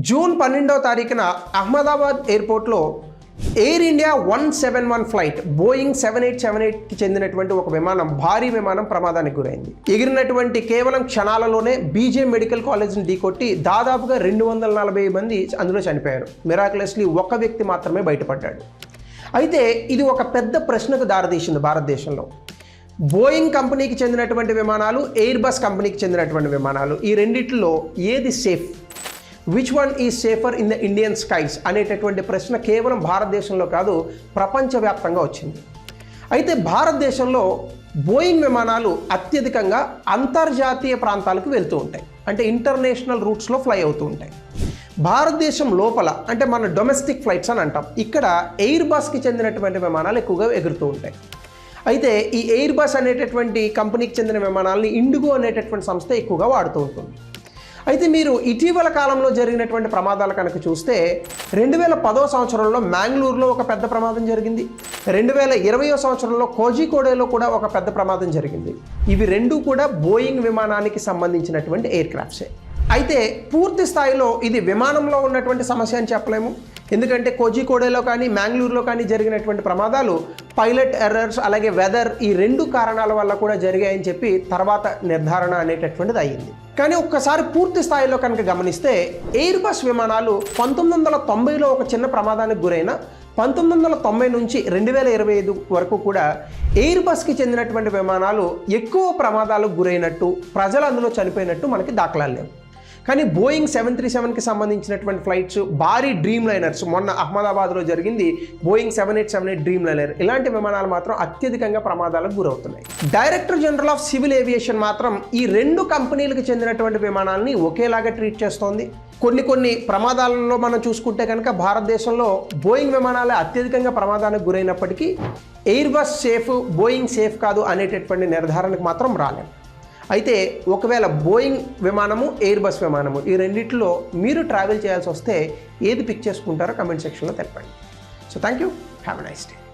June 12వ తారీఖున అహ్మదాబాద్ ఎయిర్పోర్ట్లో air India 171 flight Boeing 7878కి చెందినటువంటి ఒక విమానం భారీ విమానం ప్రమాదానికి గురైంది. ఎగిరినటువంటి కేవలం క్షణాలలోనే బీజే మెడికల్ కాలేజ్ని ఢీకొట్టి దాదాపుగా 240 మంది అందులో చనిపోయారు. మిరాకులస్లీ ఒక వ్యక్తి మాత్రమే బయటపడ్డాడు. అయితే ఇది ఒక పెద్ద ప్రశ్నకు దారితీసింది భారతదేశంలో. బోయింగ్ కంపెనీకి చెందినటువంటి విమానాలు, ఎయిర్ బస్ కంపెనీకి చెందినటువంటి విమానాలు, ఈ రెండిట్లో ఏది safe, which one is safer in the Indian skies అనేటటువంటి ప్రశ్న కేవలం భారతదేశంలో కాదు ప్రపంచవ్యాప్తంగా వచ్చింది. అయితే భారతదేశంలో బోయింగ్ విమానాలు అత్యధికంగా అంతర్జాతీయ ప్రాంతాలకు వెళ్తూ ఉంటాయి, అంటే ఇంటర్నేషనల్ రూట్స్లో ఫ్లై అవుతూ ఉంటాయి. భారతదేశం లోపల అంటే మన డొమెస్టిక్ ఫ్లైట్స్ అని అంటాం, ఇక్కడ ఎయిర్ బస్కి చెందినటువంటి విమానాలు ఎక్కువగా ఎగురుతూ ఉంటాయి. అయితే ఈ ఎయిర్ బస్ అనేటటువంటి కంపెనీకి చెందిన విమానాలని ఇండిగో అనేటటువంటి సంస్థ ఎక్కువగా వాడుతూ ఉంటుంది. అయితే మీరు ఇటీవల కాలంలో జరిగినటువంటి ప్రమాదాలు కనుక చూస్తే 2010వ సంవత్సరంలో మ్యాంగ్లూరులో ఒక పెద్ద ప్రమాదం జరిగింది. 2020వ సంవత్సరంలో కోజికోడేలో కూడా ఒక పెద్ద ప్రమాదం జరిగింది. ఇవి రెండూ కూడా బోయింగ్ విమానానికి సంబంధించినటువంటి ఎయిర్ క్రాఫ్ట్సే. అయితే పూర్తి స్థాయిలో ఇది విమానంలో ఉన్నటువంటి సమస్య అని చెప్పలేము, ఎందుకంటే కోజికోడేలో కానీ మ్యాంగ్లూరులో కానీ జరిగినటువంటి ప్రమాదాలు పైలట్ ఎర్రర్స్ అలాగే వెదర్ ఈ రెండు కారణాల వల్ల కూడా జరిగాయని చెప్పి తర్వాత నిర్ధారణ అనేటటువంటిది అయ్యింది. కానీ ఒక్కసారి పూర్తి స్థాయిలో కనుక గమనిస్తే ఎయిర్ బస్ విమానాలు 1990లో ఒక చిన్న ప్రమాదానికి గురైన 1990 నుంచి 2025 వరకు కూడా ఎయిర్ బస్కి చెందినటువంటి విమానాలు ఎక్కువ ప్రమాదాలకు గురైనట్టు, ప్రజలు అందులో చనిపోయినట్టు మనకి దాఖలాలు లేవు. కానీ బోయింగ్ 737కి సంబంధించినటువంటి ఫ్లైట్స్, భారీ డ్రీమ్ లైనర్స్, మొన్న అహ్మదాబాద్లో జరిగింది బోయింగ్ 7878 డ్రీమ్ లైనర్, ఇలాంటి విమానాలు మాత్రం అత్యధికంగా ప్రమాదాలకు గురవుతున్నాయి. Director general of civil aviation మాత్రం ఈ రెండు కంపెనీలకు చెందినటువంటి విమానాలని ఒకేలాగా ట్రీట్ చేస్తోంది. కొన్ని ప్రమాదాలలో మనం చూసుకుంటే కనుక భారతదేశంలో బోయింగ్ విమానాలే అత్యధికంగా ప్రమాదానికి గురైనప్పటికీ Airbus safe, Boeing safe కాదు అనేటటువంటి నిర్ధారణకు మాత్రం రాలేదు. అయితే ఒకవేళ బోయింగ్ విమానము, ఎయిర్ బస్ విమానము ఈ రెండిట్లో మీరు ట్రావెల్ చేయాల్సి వస్తే ఏది పిక్ చేసుకుంటారో కమెంట్ సెక్షన్లో తెలపండి. So thank you, have a nice day.